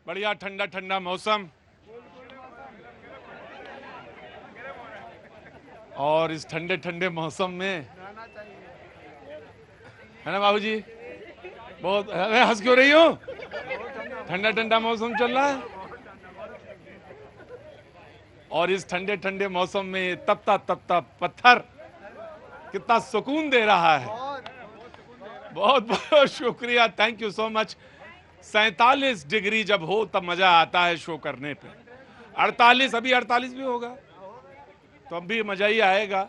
बढ़िया ठंडा ठंडा मौसम और इस ठंडे ठंडे मौसम में है ना बाबूजी, बहुत अरे हंस क्यों रही हो? ठंडा ठंडा मौसम चल रहा है और इस ठंडे ठंडे मौसम में तपता तपता पत्थर कितना सुकून दे रहा है। बहुत बहुत शुक्रिया, thank you so much. 47 degree जब हो तब मजा आता है शो करने पे। 48, अभी 48 भी होगा तो अब भी मजा ही आएगा।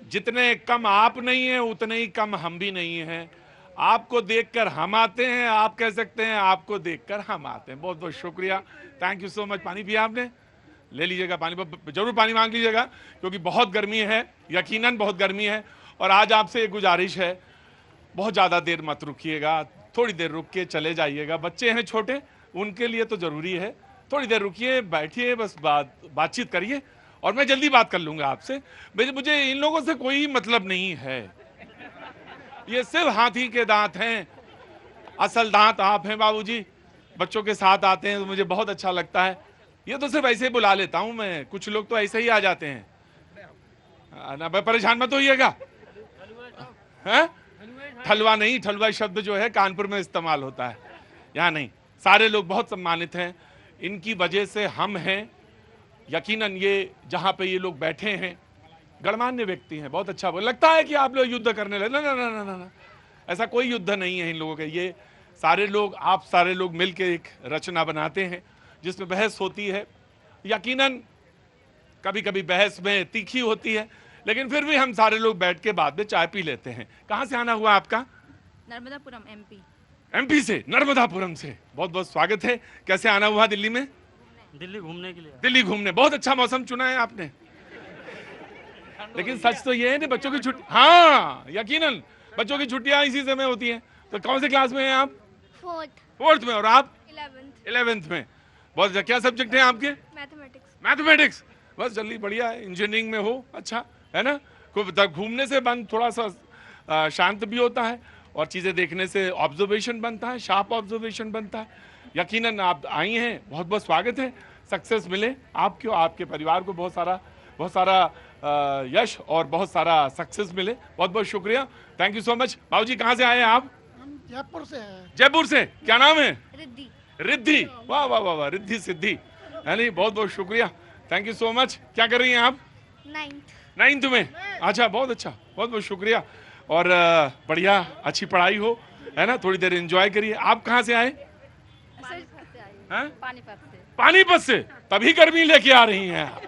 जितने कम आप नहीं हैं उतने ही कम हम भी नहीं हैं। आपको देखकर हम आते हैं, आप कह सकते हैं आपको देखकर हम आते हैं। बहुत बहुत शुक्रिया, थैंक यू सो मच। पानी पिया आपने? ले लीजिएगा पानी, जरूर पानी मांग लीजिएगा क्योंकि बहुत गर्मी है, यकीनन बहुत गर्मी है। और आज आपसे एक गुजारिश है, बहुत ज़्यादा देर मत रुकिएगा, थोड़ी देर रुक के चले जाइएगा। बच्चे हैं छोटे, उनके लिए तो ज़रूरी है, थोड़ी देर रुकिए, बैठिए, बस बातचीत करिए और मैं जल्दी बात कर लूँगा आपसे। मुझे इन लोगों से कोई मतलब नहीं है, ये सिर्फ हाथी के दांत हैं, असल दांत आप हैं बाबूजी। बच्चों के साथ आते हैं तो मुझे बहुत अच्छा लगता है। ये तो सिर्फ ऐसे ही बुला लेता हूँ मैं, कुछ लोग तो ऐसे ही आ जाते हैं ना। परेशान मत होइएगा। ठलवा नहीं, ठलवा शब्द जो है कानपुर में इस्तेमाल होता है, यहाँ नहीं। सारे लोग बहुत सम्मानित हैं, इनकी वजह से हम हैं। यकीनन ये जहाँ पे ये लोग बैठे हैं गणमान्य व्यक्ति हैं, बहुत अच्छा। लगता है कि आप लोग युद्ध करने लगे, ना ना ना ना ना, ऐसा कोई युद्ध नहीं है इन लोगों के। ये सारे लोग, आप सारे लोग मिलकर एक रचना बनाते हैं जिसमें बहस होती है। यकीनन कभी कभी बहस में तीखी होती है, लेकिन फिर भी हम सारे लोग बैठ के बाद में चाय पी लेते हैं। कहाँ से आना हुआ आपका? नर्मदापुरम, एमपी। एमपी से, नर्मदापुरम से। बहुत बहुत स्वागत है। कैसे आना हुआ दिल्ली में? दिल्ली घूमने के लिए। दिल्ली घूमने, बहुत अच्छा मौसम चुना है आपने। लेकिन सच तो ये है ना, बच्चों की छुट्टी, हाँ यकीनन बच्चों की छुट्टियां इसी समय होती हैं। तो कौन से क्लास में हैं आप? फोर्थ में। और आप? 11th में। बहुत अच्छा। क्या सब्जेक्ट है आपके? मैथमेटिक्स। बस जल्दी, बढ़िया है, इंजीनियरिंग में हो, अच्छा है ना। घूमने से मन थोड़ा सा शांत भी होता है और चीज़ें देखने से ऑब्जर्वेशन बनता है, शार्प ऑब्जर्वेशन बनता है। यकीनन आप आई हैं, बहुत बहुत स्वागत है। सक्सेस मिले आपको, आपके परिवार को बहुत सारा यश और बहुत सारा सक्सेस मिले। बहुत बहुत शुक्रिया, थैंक यू सो मच। बाबूजी कहाँ से आए हैं आप? हम जयपुर से हैं। जयपुर से। क्या नाम है? रिद्धि। रिद्धि, वाह वाह वाह वाह, रिद्धि सिद्धि है नहीं। बहुत बहुत शुक्रिया, थैंक यू सो मच। क्या कर रही हैं आप? 9th में। अच्छा, बहुत अच्छा, बहुत बहुत शुक्रिया। और बढ़िया, अच्छी पढ़ाई हो, है ना, थोड़ी देर एंजॉय करिए। आप कहाँ से आए? पानीपत से। तभी गर्मी लेके आ रही हैं आप।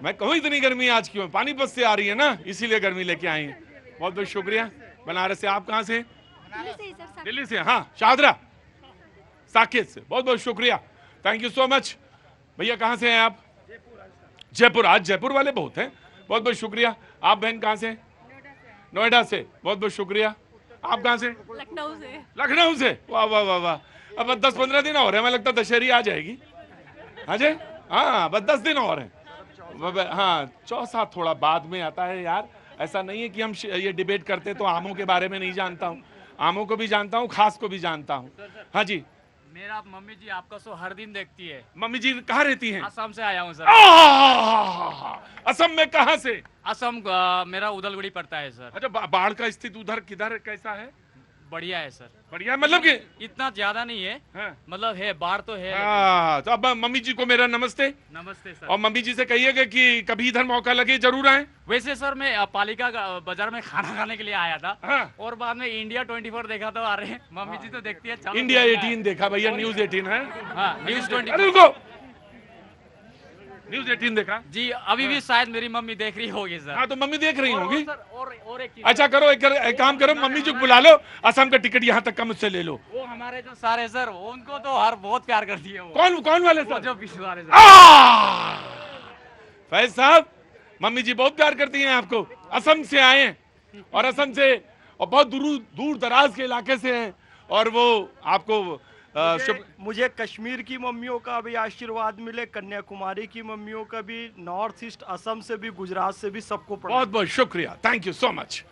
मैं कहूँ इतनी गर्मी आज क्यों? पानीपत से आ रही है ना, इसीलिए गर्मी लेके आई हैं। बहुत बहुत शुक्रिया। बनारस से। आप कहाँ से? दिल्ली से। हाँ, शाहदरा, साकेत से। बहुत बहुत शुक्रिया, थैंक यू सो मच। भैया कहाँ से हैं आप? जयपुर। आज जयपुर वाले बहुत हैं, बहुत बहुत शुक्रिया। आप बहन कहाँ से? नोएडा से। बहुत बहुत शुक्रिया। आप कहाँ से? लखनऊ से। वाह वाह वाह वाह। अब 10-15 दिन और है, मैं लगता दशहरी आ जाएगी। अजय, हाँ बस 10 दिन और हैं। हाँ, चौसा थोड़ा बाद में आता है यार। ऐसा नहीं है कि हम ये डिबेट करते तो आमों के बारे में नहीं जानता हूँ, आमों को भी जानता हूँ, खास को भी जानता हूँ। हाँ जी। मेरा मम्मी जी आपका शो हर दिन देखती है। मम्मी जी कहाँ रहती हैं? असम से आया हूँ सर। असम में कहाँ से? असम मेरा उदलगुड़ी पड़ता है सर। अच्छा, बाढ़ का स्थिति उधर किधर कैसा है? बढ़िया है सर। बढ़िया मतलब कि इतना ज्यादा नहीं है। हाँ। मतलब है, बाढ़ तो है। हाँ, तो अब मम्मी जी को मेरा नमस्ते। नमस्ते सर। और मम्मी जी से कहिएगा कि कभी इधर मौका लगे जरूर आए। वैसे सर मैं पालिका बाजार में खाना खाने के लिए आया था। हाँ। और बाद में इंडिया 24 देखा तो आ रहे हैं। मम्मी जी तो देखती है। इंडिया 18 देखा भैया, न्यूज 18 है। हाँ, न्यूज 20। अरे रुको, न्यूज 18 देखा जी। अभी भी शायद मेरी मम्मी देख रही होगी सर। हाँ, तो मम्मी देख रही होंगी। और एक चीज। अच्छा करो, एक काम करो, मम्मी जी को बुला लो, असम का टिकट यहाँ तक का मुझसे ले लो। वो हमारे जो सारे सर, उनको तो हर बहुत प्यार करती है वो। कौन वाले वो सर? जो पीछे वाले सर। फैज साहब, मम्मी जी बहुत प्यार करती हैं आपको। असम से आए हैं और असम से और बहुत दूर दराज के इलाके से हैं और वो आपको मुझे कश्मीर की मम्मियों का भी आशीर्वाद मिले, कन्याकुमारी की मम्मियों का भी, नॉर्थ ईस्ट असम से भी, गुजरात से भी, सबको बहुत बहुत शुक्रिया, थैंक यू सो मच।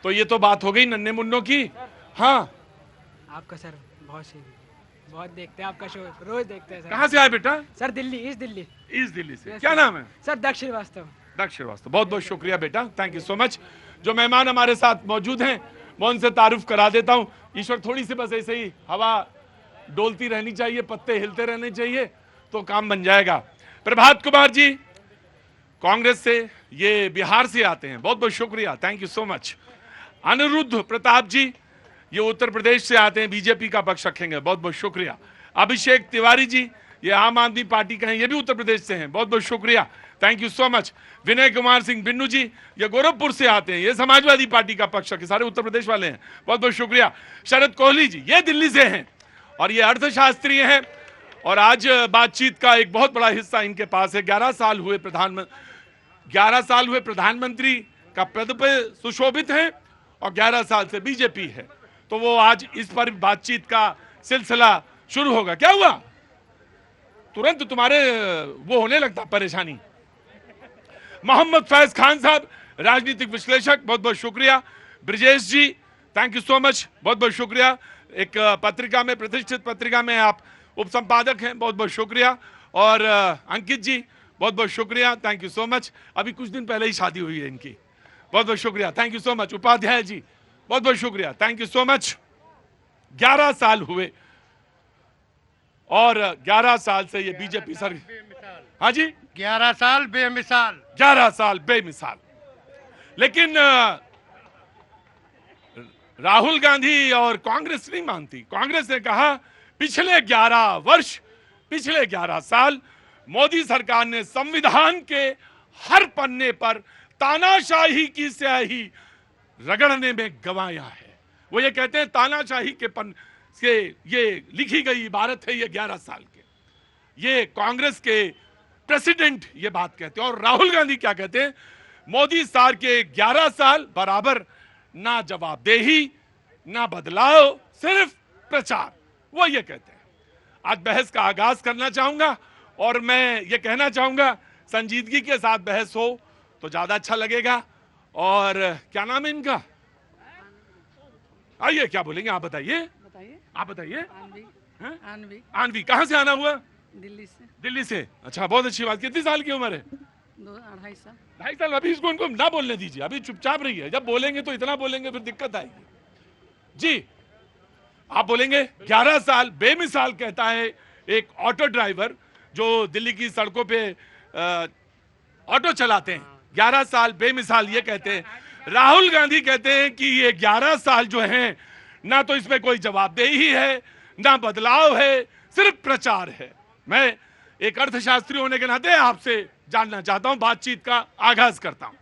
तो ये तो बात हो गई नन्हे मुन्नों की। हाँ, आपका सर बहुत सही। बहुत देखते हैं आपका शो, रोज देखते हैं सर। कहाँ से आए बेटा? Sir Delhi, east Delhi. East Delhi से। क्या नाम है? सर दक्ष श्रीवास्तव। दक्ष श्रीवास्तव, बहुत बहुत शुक्रिया बेटा, थैंक यू सो मच। जो मेहमान हमारे साथ मौजूद हैं मैं उनसे तारुफ करा देता हूँ। ईश्वर थोड़ी सी बस ऐसे ही हवा डोलती रहनी चाहिए, पत्ते हिलते रहने चाहिए तो काम बन जाएगा। प्रभात कुमार जी कांग्रेस से, ये बिहार से आते हैं, बहुत बहुत शुक्रिया, thank you so much. Anirudh Pratap ji ये उत्तर प्रदेश से आते हैं, बीजेपी का पक्ष रखेंगे, बहुत बहुत शुक्रिया। अभिषेक तिवारी जी ये आम आदमी पार्टी के हैं, ये भी उत्तर प्रदेश से हैं, बहुत बहुत शुक्रिया, thank you so much. Vinay Kumar Singh Binnu जी ये गोरखपुर से आते हैं, ये समाजवादी पार्टी का पक्ष रखे, सारे उत्तर प्रदेश वाले हैं, बहुत बहुत शुक्रिया। शरद कोहली जी ये दिल्ली से हैं और ये अर्थशास्त्री हैं और आज बातचीत का एक बहुत बड़ा हिस्सा इनके पास है। 11 साल हुए प्रधानमंत्री का पद पे सुशोभित हैं और 11 साल से बीजेपी है, तो वो आज इस पर बातचीत का सिलसिला शुरू होगा। क्या हुआ? तुरंत तुम्हारे वो होने लगता परेशानी। मोहम्मद फैज खान साहब राजनीतिक विश्लेषक, बहुत बहुत शुक्रिया। ब्रिजेश जी थैंक यू सो मच, बहुत बहुत शुक्रिया। एक पत्रिका में, प्रतिष्ठित पत्रिका में आप उपसंपादक हैं, बहुत बहुत शुक्रिया। और अंकित जी बहुत बहुत शुक्रिया, थैंक यू सो मच। अभी कुछ दिन पहले ही शादी हुई है इनकी, बहुत बहुत शुक्रिया, thank you so much. Upadhyay ji बहुत बहुत शुक्रिया, थैंक यू सो मच। 11 साल हुए और 11 साल से ये बीजेपी सर, हाँ जी 11 साल बेमिसाल। 11 साल बेमिसाल। लेकिन राहुल गांधी और कांग्रेस नहीं मानती। कांग्रेस ने कहा पिछले 11 साल मोदी सरकार ने संविधान के हर पन्ने पर तानाशाही की स्याही रगड़ने में गंवाया है। वो ये कहते हैं तानाशाही के पन्ने से ये लिखी गई इबारत है ये 11 साल के। ये कांग्रेस के प्रेसिडेंट ये बात कहते हैं। और राहुल गांधी क्या कहते हैं? मोदी सरकार के 11 साल बराबर ना जवाबदेही ना बदलाव, सिर्फ प्रचार, वो ये कहते हैं। आज बहस का आगाज करना चाहूंगा और मैं ये कहना चाहूंगा संजीदगी के साथ बहस हो तो ज्यादा अच्छा लगेगा। और क्या नाम है इनका? आइए, क्या बोलेंगे आप? बताइए, आप बताइए। आनवी कहाँ से आना हुआ? दिल्ली से। दिल्ली से, अच्छा, बहुत अच्छी बात। कितनी साल की उम्र है? 2-2.5 साल। 2.5 साल। अभी इसको इनको ना बोलने दीजिए, अभी चुपचाप रहिए। जब बोलेंगे तो इतना बोलेंगे फिर दिक्कत आएगी। जी आप बोलेंगे 11 साल बेमिसाल, कहता है एक ऑटो ड्राइवर जो दिल्ली की सड़कों पे ऑटो चलाते हैं। 11 साल बेमिसाल ये कहते हैं। राहुल गांधी कहते हैं कि ये 11 साल जो हैं ना तो इसमें कोई जवाबदेही है ना बदलाव है, सिर्फ प्रचार है। मैं एक अर्थशास्त्री होने के नाते आपसे जानना चाहता हूं, बातचीत का आगाज करता हूं।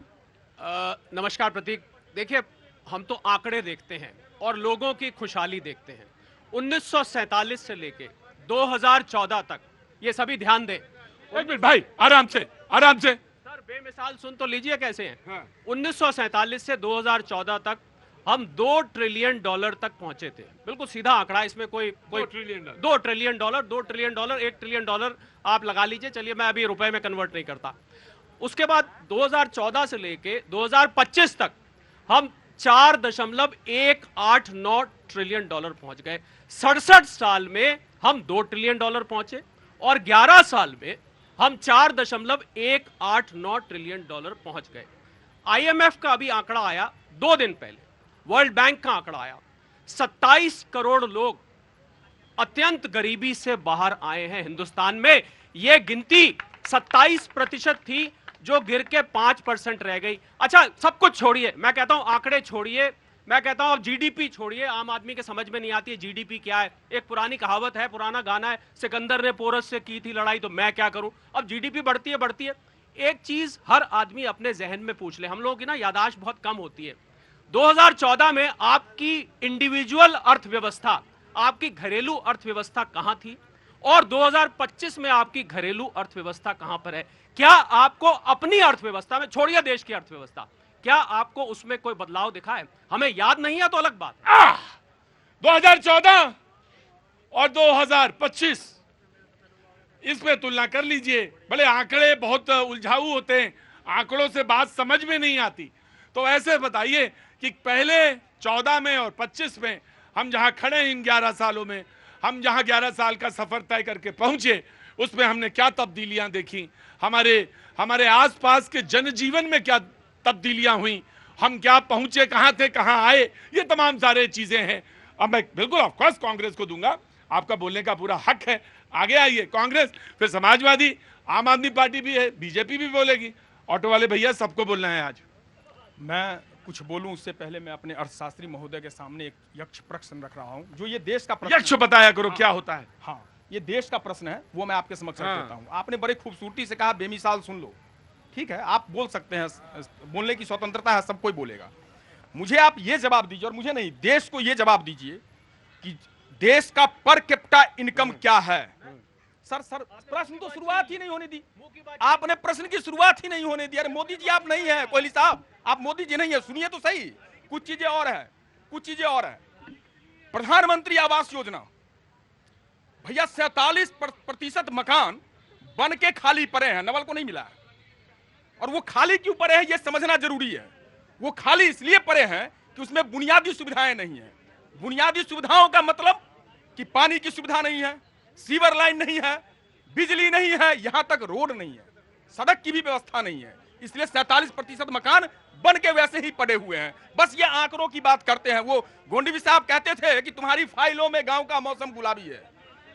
नमस्कार प्रतीक। देखिए, हम तो आंकड़े देखते हैं और लोगों की खुशहाली देखते हैं। 1947 से लेके 2014 तक, ये सभी ध्यान दें। एक मिनट भाई, आराम से आराम से। सर बेमिसाल सुन तो लीजिए कैसे हैं। हाँ। 1947 से 2014 तक हम $2 ट्रिलियन तक पहुंचे थे। बिल्कुल सीधा आंकड़ा, इसमें कोई 2 trillion dollar. 2 trillion dollar, 2 trillion dollar, 1 trillion dollar आप लगा लीजिए। चलिए, मैं अभी रुपए में कन्वर्ट नहीं करता। उसके बाद 2014 से लेके 2025 तक हम $4.189 ट्रिलियन पहुंच गए। 67 साल में हम $2 ट्रिलियन पहुंचे और 11 साल में हम $4.189 ट्रिलियन पहुंच गए। IMF का अभी आंकड़ा आया 2 दिन पहले, वर्ल्ड बैंक का आंकड़ा आया, 27 करोड़ लोग अत्यंत गरीबी से बाहर आए हैं हिंदुस्तान में। यह गिनती 27% थी जो गिर के 5% रह गई। अच्छा, सब कुछ छोड़िए, मैं कहता हूं आंकड़े छोड़िए, मैं कहता हूं जीडीपी छोड़िए। आम आदमी के समझ में नहीं आती है जीडीपी क्या है। एक पुरानी कहावत है, पुराना गाना है, सिकंदर ने पोरस से की थी लड़ाई तो मैं क्या करूं। अब जीडीपी बढ़ती है बढ़ती है। एक चीज हर आदमी अपने जहन में पूछ ले, हम लोगों की ना याददाश्त बहुत कम होती है। 2014 में आपकी इंडिविजुअल अर्थव्यवस्था, आपकी घरेलू अर्थव्यवस्था कहां थी और 2025 में आपकी घरेलू अर्थव्यवस्था कहां पर है? क्या आपको अपनी अर्थव्यवस्था में, छोड़िए देश की अर्थव्यवस्था, क्या आपको उसमें कोई बदलाव दिखा है? हमें याद नहीं है तो अलग बात। 2014 और 2025 इसमें तुलना कर लीजिए। भले आंकड़े बहुत उलझाऊ होते हैं, आंकड़ों से बात समझ में नहीं आती, तो ऐसे बताइए कि पहले 14 में और 25 में हम जहां खड़े हैं इन 11 सालों में, हम जहां 11 साल का सफर तय करके पहुंचे उसमें हमने क्या तब्दीलियां देखी, हमारे आसपास के जनजीवन में क्या तब्दीलियां हुई, हम क्या पहुंचे, कहां थे, कहां आए, ये तमाम सारे चीजें हैं। अब मैं बिल्कुल ऑफ कोर्स कांग्रेस को दूंगा, आपका बोलने का पूरा हक है, आगे आइए। कांग्रेस, फिर समाजवादी, आम आदमी पार्टी भी है, बीजेपी भी बोलेगी, ऑटो वाले भैया, सबको बोलना है आज। मैं कुछ बोलूं उससे पहले मैं अपने अर्थशास्त्री महोदय के सामने एक यक्ष प्रश्न रख रहा हूं, जो ये देश का प्रश्न यक्ष बताया करो क्या होता है। हाँ, ये देश का प्रश्न है, वो मैं आपके समक्ष रख हाँ। देता हूं। आपने बड़े खूबसूरती से कहा बेमिसाल सुन लो, ठीक है, आप बोल सकते हैं, बोलने की स्वतंत्रता है, सब कोई बोलेगा। मुझे आप ये जवाब दीजिए, और मुझे नहीं, देश को ये जवाब दीजिए कि देश का पर कैपिटा इनकम क्या है। सर प्रश्न तो शुरुआत ही नहीं होने दी, आपने प्रश्न की शुरुआत ही नहीं होने दी। अरे मोदी जी आप नहीं है, कोहली साहब आप मोदी जी नहीं है, सुनिए तो सही, कुछ चीजें और है। प्रधानमंत्री आवास योजना, भैया 47% मकान बन के खाली पड़े हैं, नवल को नहीं मिला है। और वो खाली क्यों पड़े हैं ये समझना जरूरी है। वो खाली इसलिए पड़े हैं कि उसमें बुनियादी सुविधाएं नहीं है। बुनियादी सुविधाओं का मतलब कि पानी की सुविधा नहीं है, सीवर लाइन नहीं है, बिजली नहीं है, यहां तक रोड नहीं है, सड़क की भी व्यवस्था नहीं है। इसलिए 47% मकान बन के वैसे ही पड़े हुए हैं। बस ये आंकड़ों की बात करते हैं। वो गोंडवी साहब कहते थे कि तुम्हारी फाइलों में गांव का मौसम गुलाबी है,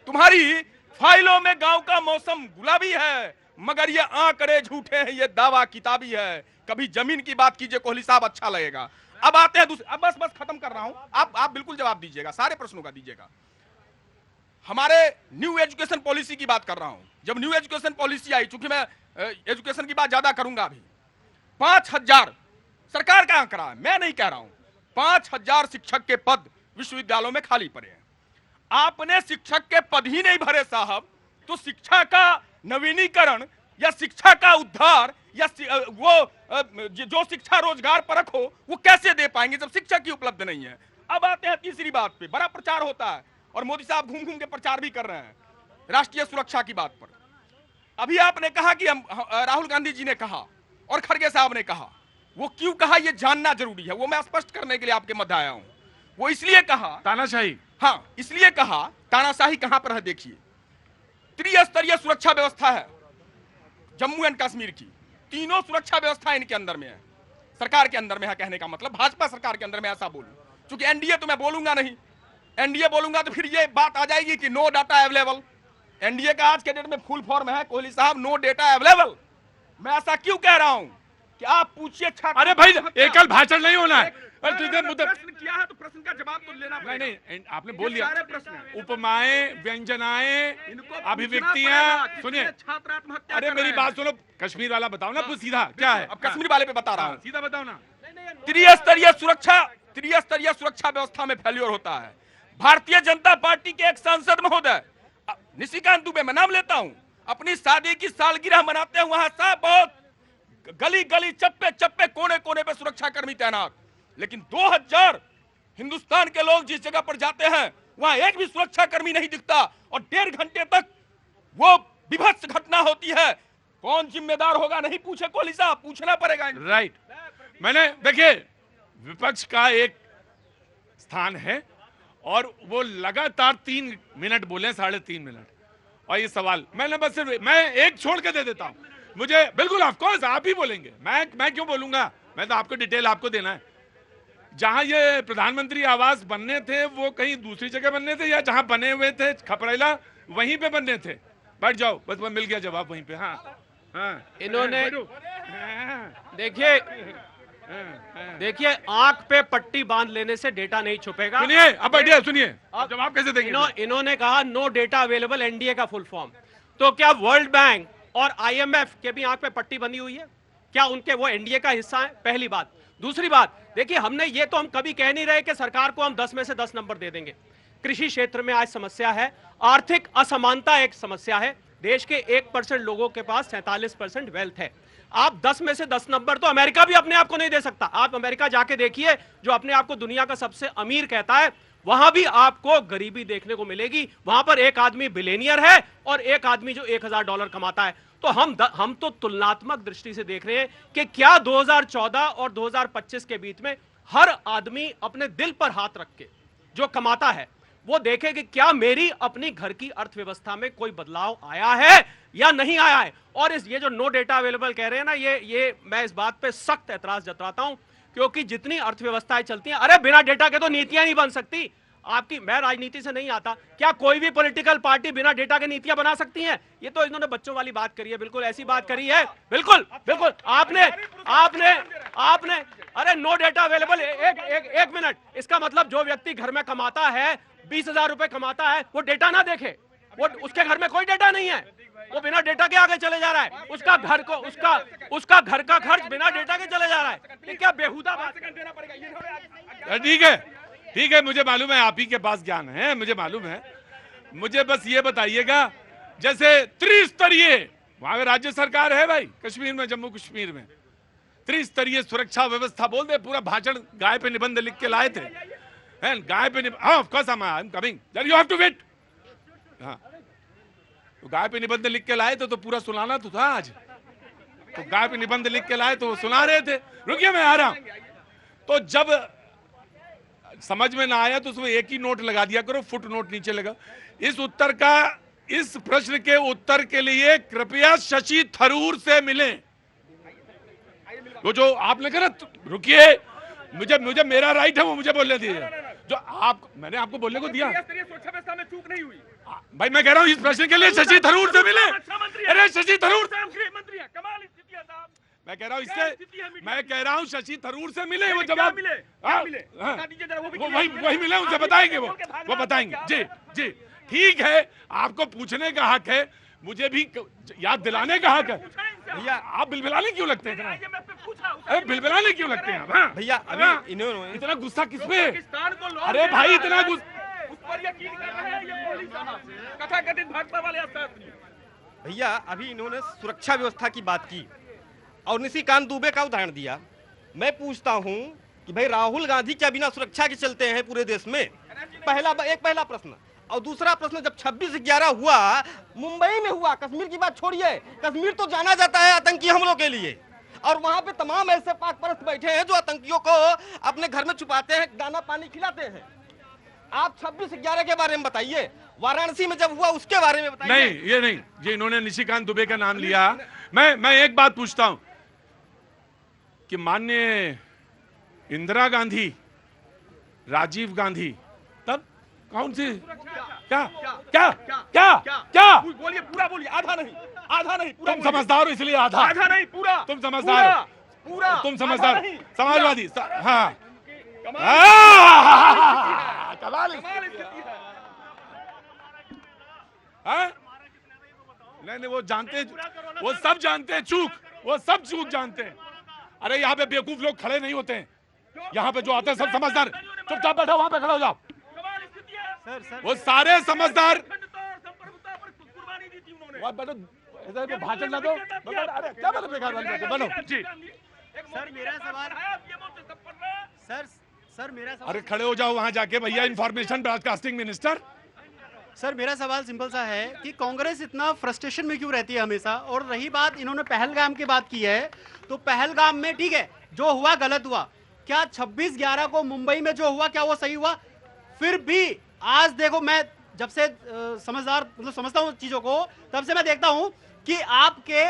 तुम्हारी फाइलों में गांव का मौसम गुलाबी है, मगर ये आंकड़े झूठे हैं, ये दावा किताबी है। कभी जमीन की बात कीजिए कोहली साहब, अच्छा लगेगा। अब आते हैं दूसरे, अब बस खत्म कर रहा हूं, आप बिल्कुल जवाब दीजिएगा, सारे प्रश्नों का दीजिएगा। हमारे न्यू एजुकेशन पॉलिसी की बात कर रहा हूं। जब न्यू एजुकेशन पॉलिसी आई, चूंकि मैं एजुकेशन की बात ज्यादा करूंगा अभी, 5000 सरकार का आंकड़ा है, मैं नहीं कह रहा हूं, 5000 शिक्षक के पद विश्वविद्यालयों में खाली पड़े हैं। आपने शिक्षक के पद ही नहीं भरे साहब, तो शिक्षा का नवीनीकरण या शिक्षा का उद्धार या वो जो शिक्षा रोजगार परक हो वो कैसे दे पाएंगे जब शिक्षक ही उपलब्ध नहीं है। अब आते हैं तीसरी बात पे, बड़ा प्रचार होता है और मोदी साहब घूम घूम के प्रचार भी कर रहे हैं राष्ट्रीय सुरक्षा की बात पर। अभी आपने कहा कि राहुल गांधी जी ने कहा और खड़गे साहब ने कहा, वो क्यों कहा ये जानना जरूरी है, वो मैं स्पष्ट करने के लिए आपके मध्य आया हूं। वो इसलिए कहा तानाशाही, हाँ इसलिए कहा, तानाशाही कहां पर है देखिए, त्रिस्तरीय सुरक्षा व्यवस्था है जम्मू एंड कश्मीर की, तीनों सुरक्षा व्यवस्था इनके अंदर में है, सरकार के अंदर में है। कहने का मतलब भाजपा सरकार के अंदर में, ऐसा बोलूं, क्योंकि एनडीए तो मैं बोलूंगा नहीं, एनडीए बोलूंगा तो फिर ये बात आ जाएगी कि नो डाटा अवेलेबल। एनडीए का आज के डेट में फुल फॉर्म है कोहली साहब, नो डेटा अवेलेबल। मैं ऐसा क्यों कह रहा हूं कि आप पूछिए छात्र, अरे भाई एकल भाषण नहीं होना है। प्रश्न किया है तो प्रश्न का जवाब तो लेना पड़ेगा। नहीं, आपने बोल दिया, सारे प्रश्न हैं। उपमाएं, व्यंजनाएं, इनको अभिव्यक्तियां, सुनिए, छात्र आत्महत्या अरे कर मेरी रहे बात सुनो, कश्मीर वाला बताओ ना, सीधा क्या है। अब कश्मीर वाले पे बता रहा हूं, सीधा बताओ ना। त्रिस्तरीय सुरक्षा व्यवस्था में फेल्योर होता है। भारतीय जनता पार्टी के एक सांसद महोदय निशिकांत दुबे, मैं नाम लेता हूं, अपनी शादी की सालगिरह मनाते हैं, वहां सब बहुत गली गली चप्पे चप्पे कोने कोने पे सुरक्षा कर्मी तैनात, लेकिन 2000 हिंदुस्तान के लोग जिस जगह पर जाते हैं वहां एक भी सुरक्षा कर्मी नहीं दिखता और 1.5 घंटे तक वो विभत्स घटना होती है। कौन जिम्मेदार होगा नहीं पूछे कोहली साहब, पूछना पड़ेगा। राइट, मैंने देखिए विपक्ष का एक स्थान है और वो लगातार 3 मिनट बोले, 3.5 मिनट, और ये सवाल मैंने बस सिर्फ मैं एक छोड़ के दे देता हूं। मुझे बिल्कुल ऑफ कोर्स आप ही बोलेंगे, मैं क्यों बोलूंगा, मैं तो आपको डिटेल आपको देना है। जहां ये प्रधानमंत्री आवास बनने थे वो कहीं दूसरी जगह बनने थे या जहां बने हुए थे खपरेला वहीं पे बनने थे? बैठ जाओ, बस मैं मिल गया जवाब वहीं पे। हाँ हाँ, इन्होंने देखिए आंख पे पट्टी बांध लेने से डेटा नहीं छुपेगा। सुनिए, अब बैठिए, सुनिए, अब जवाब कैसे देंगे? इन्होंने कहा नो डेटा अवेलेबल, एनडीए का फुल फॉर्म। तो क्या वर्ल्ड बैंक और आईएमएफ के भी आंख पे पट्टी बनी हुई है? क्या उनके वो एनडीए का हिस्सा है? पहली बात। दूसरी बात, देखिए हमने ये तो हम कभी कह नहीं रहे कि सरकार को हम 10 में से 10 नंबर दे देंगे। कृषि क्षेत्र में आज समस्या है, आर्थिक असमानता एक समस्या है। देश के 1% लोगों के पास 47% वेल्थ है। आप 10 में से 10 नंबर तो अमेरिका भी अपने आप को नहीं दे सकता। आप अमेरिका जाके देखिए, जो अपने आप को दुनिया का सबसे अमीर कहता है, वहां भी आपको गरीबी देखने को मिलेगी। वहां पर एक आदमी बिलियनियर है और एक आदमी जो $1000 कमाता है। तो हम तो तुलनात्मक दृष्टि से देख रहे हैं कि क्या 2014 और 2025 के बीच में हर आदमी अपने दिल पर हाथ रख के जो कमाता है वो देखे कि क्या मेरी अपनी घर की अर्थव्यवस्था में कोई बदलाव आया है या नहीं आया है। और ये जो नो डेटा अवेलेबल कह रहे हैं ना, ये मैं इस बात पे सख्त एतराज जताता हूं, क्योंकि जितनी अर्थव्यवस्थाएं चलती हैं, अरे बिना डेटा के तो नीतियां नहीं बन सकती। आपकी, मैं राजनीति से नहीं आता, क्या कोई भी पॉलिटिकल पार्टी बिना डेटा के नीतियां बना सकती है? ये तो इन्होंने बच्चों वाली बात करी है, बिल्कुल ऐसी बात करी है, बिल्कुल बिल्कुल। आपने अरे नो डेटा अवेलेबल, एक मिनट, इसका मतलब जो व्यक्ति घर में कमाता है 20,000 रुपए कमाता है, वो डेटा ना देखे, वो उसके घर में कोई डेटा नहीं है, वो बिना डेटा के आगे चले जा रहा है, उसका घर का खर्च बिना डेटा के चले जा रहा है। ये क्या बेहुदा बात है? ठीक है, मुझे मालूम है आप ही के पास ज्ञान है, मुझे मालूम है। मुझे बस ये बताइएगा, जैसे त्रिस्तरीय वहां राज्य सरकार है भाई, कश्मीर में, जम्मू कश्मीर में त्रिस्तरीय सुरक्षा व्यवस्था बोल दे, पूरा भाषण गाय पे निबंध लिख के लाए थे, गाय पे, of course I am coming, you have to wait. हाँ, तो गाय पे निबंध लिख के लाए थे तो पूरा सुनाना तो था आज, तो गाय पे निबंध लिख के लाए तो सुना रहे थे। रुकिए, मैं आ रहा हूं। तो जब समझ में ना आया तो उसमें एक ही नोट लगा दिया करो, फुट नोट नीचे लगा। इस प्रश्न के उत्तर के लिए कृपया शशि थरूर से मिलें। वो जो आपने कहा, रुकिए, मुझे मेरा राइट है, वो मुझे बोलने दीजिए। जो मैंने आपको बोलने को दिया, सुरक्षा व्यवस्था में चूक नहीं हुई भाई। मैं कह रहा हूं इस प्रश्न के लिए शशि थरूर से मिले। अरे शशि थरूर, गृहमंत्री है, कमाल स्थिति है साहब। मैं कह रहा हूं शशि थरूर से मिले, वो जवाब मिले, वही मिले, उनसे बताएंगे, वो बताएंगे। जी ठीक है, आपको पूछने का हक है, मुझे भी याद दिलाने का हक है। भैया आप बिलबिलाने क्यों लगते हैं? अरे बिलबिलाने क्यों लगते हैं भैया? अभी इन्होंने इतना गुस्सा किस पे? अरे भाई इतना कथाकथित भाजपा वाले भैया, अभी इन्होंने सुरक्षा व्यवस्था की बात की और निशिकांत दुबे का उदाहरण दिया। मैं पूछता हूं कि भाई राहुल गांधी क्या बिना सुरक्षा के चलते हैं पूरे देश में? पहला प्रश्न। और दूसरा प्रश्न, जब 26/11 हुआ, मुंबई में हुआ, कश्मीर की बात छोड़िए, कश्मीर तो जाना जाता है आतंकी हमलों के लिए, और वहां पे तमाम ऐसे पाक परस्त बैठे हैं जो आतंकियों को अपने घर में छुपाते हैं, दाना पानी खिलाते हैं। आप 26/11 के बारे में बताइए, वाराणसी में जब हुआ उसके बारे में बताइए। नहीं, ये नहीं, ये इन्होंने निशिकांत दुबे का नाम लिया। मैं एक बात पूछता हूं कि माननीय इंदिरा गांधी, राजीव गांधी, तब कौन सी क्या बोलिए, पूरा बोलिए, आधा नहीं पूरा। तुम समझदार हो इसलिए आधा नहीं, पूरा। तुम समझदार हो, पूरा तुम समझदार, समाजवादी। हाँ, कमाल नहीं, वो जानते, वो सब जानते हैं चूक, वो सब चूक जानते हैं। अरे यहाँ पे बेवकूफ लोग खड़े नहीं होते हैं, यहाँ पे जो आते हैं सब समझदार। चुपचाप बैठो, वहां पे खड़े हो जाओ। वो सारे समझदार। भाषण ना दो, अरे क्या बोलो, बेकार बनो जी। सर मेरा सवाल, अरे खड़े हो जाओ वहां जाके भैया, इंफॉर्मेशन ब्रॉडकास्टिंग मिनिस्टर। सर मेरा सवाल सिंपल सा है कि कांग्रेस इतना फ्रस्ट्रेशन में क्यों रहती है हमेशा? और रही बात, इन्होंने पहलगाम की बात की है, तो पहलगाम में ठीक है, जो हुआ गलत हुआ। क्या 26/11 को मुंबई में जो हुआ, क्या वो सही हुआ? फिर भी आज देखो, मैं जब से समझता हूँ चीजों को, तब से मैं देखता हूँ कि आपके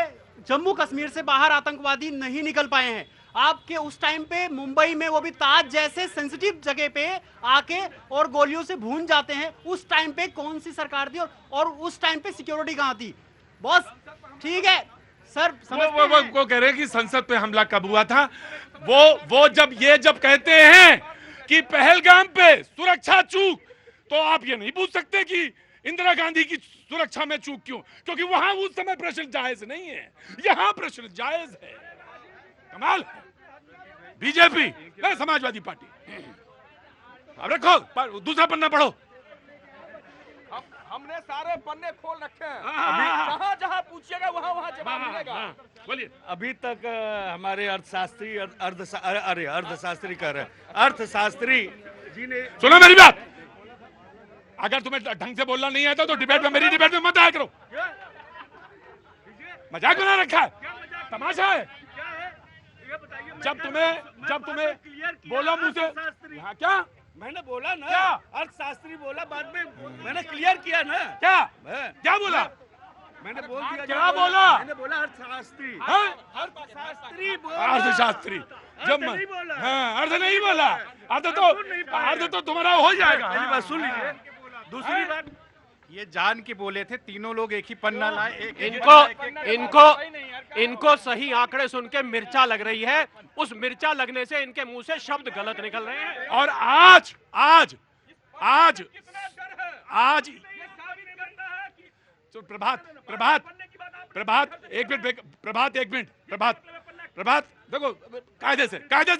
जम्मू कश्मीर से बाहर आतंकवादी नहीं निकल पाए हैं। आपके उस टाइम पे मुंबई में, वो भी ताज जैसे सेंसिटिव जगह पे आके और गोलियों से भून जाते हैं। उस टाइम पे कौन सी सरकार थी और उस टाइम पे सिक्योरिटी कहां थी? बॉस ठीक है सर, वो कह रहे हैं कि संसद पे हमला कब हुआ था। वो जब कहते हैं कि पहलगाम पे सुरक्षा चूक, तो आप ये नहीं पूछ सकते कि इंदिरा गांधी की सुरक्षा में चूक क्यों? क्योंकि वहां उस समय प्रश्न जायज नहीं है, यहां प्रश्न जायज है। कमाल है। BJP, Samajwadi party. अब रखो, दूसरा पन्ना पढ़ो। हमने सारे पन्ने खोल रखे हैं, जहां पूछिएगा वहां जवाब मिलेगा। बोलिए। अभी तक हमारे अर्थशास्त्री जी ने, सुनो मेरी बात, अगर तुम्हें ढंग से बोलना नहीं आता तो डिबेट में, मेरी डिबेट में मत आया करो। मजाक बना रखा है, तमाशा है। जब तुम्हें बोलो मुझे, क्या मैंने बोला ना, क्या? अर्थशास्त्री बोला, बाद में मैंने क्लियर किया ना। क्या मैं- क्या बोला? मैंने बोल दिया। क्या बोला? मैंने बोला अर्थशास्त्री। हाँ? अर्थशास्त्री बोला। अर्थशास्त्री जब अर्थ नहीं बोला। हाँ, अर्थ नहीं बोला। अर्थ तो तुम्हारा हो जाएगा। पहली बात सुन लीजिए। दूसरी बात, ये जान के बोले थे, तीनों लोग एक ही पन्ना लाए। इनको सही आंकड़े सुन के मिर्चा लग रही है। उस मिर्चा लगने से इनके मुंह से शब्द गलत निकल रहे हैं। और आज आज आज आज तो प्रभात एक मिनट, प्रभात देखो, कायदे से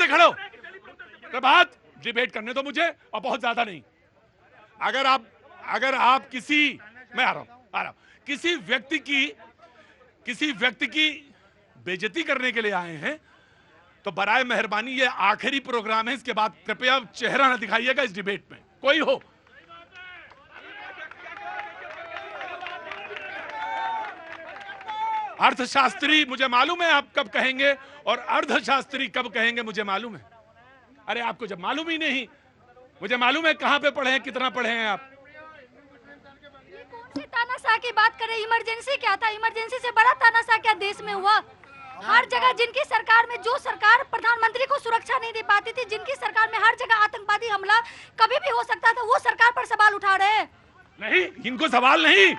खड़ो। प्रभात डिबेट करने दो मुझे, और बहुत ज्यादा नहीं। अगर आप किसी, मैं आ रहा हूं, किसी व्यक्ति की बेइज्जती करने के लिए आए हैं तो बराए मेहरबानी ये आखिरी प्रोग्राम है, इसके बाद कृपया चेहरा न दिखाइएगा इस डिबेट में, कोई हो। अर्थशास्त्री मुझे मालूम है आप कब कहेंगे, और अर्धशास्त्री कब कहेंगे मुझे मालूम है। अरे आपको जब मालूम ही नहीं, मुझे मालूम है कहां पे पढ़े हैं, कितना पढ़े हैं आप। कौन सी तानाशाह की बात करें? इमरजेंसी क्या था? इमरजेंसी से बड़ा तानाशाह क्या देश में हुआ? हर जगह जिनकी सरकार में, जो सरकार प्रधानमंत्री को सुरक्षा नहीं दे पाती थी, जिनकी सरकार में हर जगह आतंकवादी हमला कभी भी हो सकता था, वो सरकार पर सवाल उठा रहे हैं। नहीं, इनको सवाल नहीं,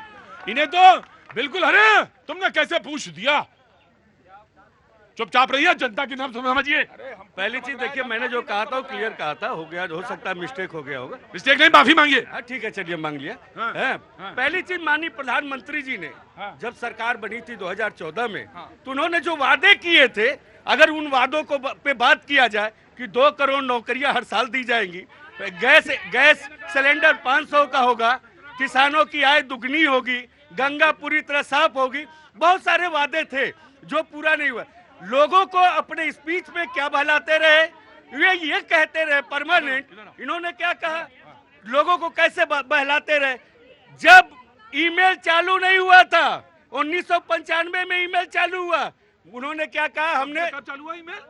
इन्हें तो बिल्कुल। अरे तुमने कैसे पूछ दिया? चुपचाप रहिए, जनता की नाम समझिए। पहली चीज देखिए, मैंने जो कहा था वो क्लियर कहा था। हो गया, हो सकता है मिस्टेक हो गया होगा। मिस्टेक नहीं, माफी मांगिए। हाँ ठीक है, चलिए मांग लिया। हाँ, हैं? हाँ। पहली चीज, माननीय प्रधानमंत्री जी ने जब सरकार बनी थी 2014 में, तो उन्होंने जो वादे किए थे, अगर उन वादों को पे बात किया जाए कि 2 करोड़ नौकरियां हर साल दी जाएंगी, गैस सिलेंडर 500 का होगा, किसानों की आय दुगनी होगी, गंगा पूरी तरह साफ होगी, बहुत सारे वादे थे जो पूरा नहीं हुआ। लोगों को अपने स्पीच में क्या बहलाते रहे, ये कहते रहे परमानेंट। इन्होंने क्या कहा, लोगों को कैसे बहलाते रहे? जब ईमेल चालू नहीं हुआ था, 1995 में ईमेल चालू हुआ, उन्होंने क्या कहा, हमने कब चालू हुआ ईमेल?